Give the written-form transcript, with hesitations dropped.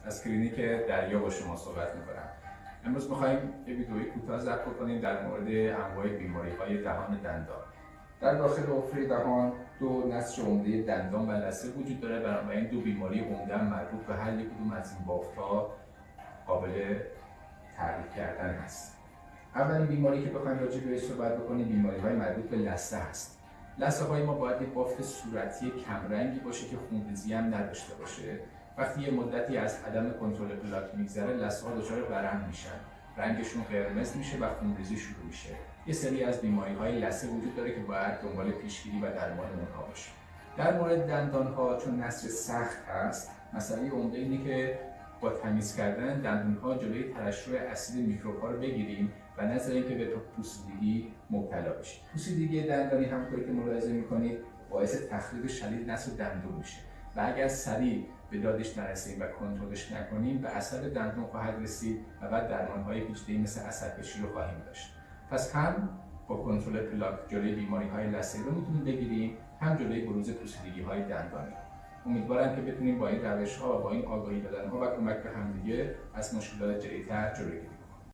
از کلینیک دریا با شما صحبت می‌کنم. امروز می‌خوایم یه ویدئوی کوتاه ضبط کنیم در مورد انواع بیماری‌های دهان دندان. در داخل حفره دهان دو نسج عمده دندان و لثه وجود داره، بنابراین دو بیماری عمده مربوط به هر یک کدوم از این بافت‌ها قابل تعریف کردن هست. اولین بیماری که بخوایم راجع بهش صحبت بکنیم بیماری‌های مربوط به لثه هست. لثه‌های ما باید یک بافت صورتی کمرنگی باشه که خونریزی هم نداشته باشه. وقتی یه مدتی از عدم کنترل پلاک میگذره، لثه‌ها دچار ورم میشن، رنگشون قرمز میشه و خونریزی شروع میشه. یه سری از بیماری‌های لثه وجود داره که باید دنبال پیشگیری و درمان اونها باشه. در مورد دندان‌ها چون نسج سخت هست، مسئله عمده اینه که با تمیز کردن دندون‌ها جلوی ترشح اسید میکروب‌ها رو بگیریم و نذاریم که به پوسیدگی مبتلا بشیم. پوسیدگی دندانی همونطوری که ملاحظه می‌کنید باعث تخریب شدید نسل دندون میشه و اگر سریع به دادش نرسیم و کنترلش نکنیم به اثر دندون خواهد رسید و بعد درمان‌های پیچیده‌ای مثل عصب‌کشی رو خواهیم داشت. پس هم با کنترل پلاک جلوی بیماری‌های لثه‌ای رو میتونیم بگیریم، هم جلوی بروز پوسیدگی‌های دندانی. امیدوارم که بتونیم با این روش‌ها و با این آگاهی دادن‌ها و کمک به همدیگه از مشکلات جدی‌تر جلوگیری کنیم.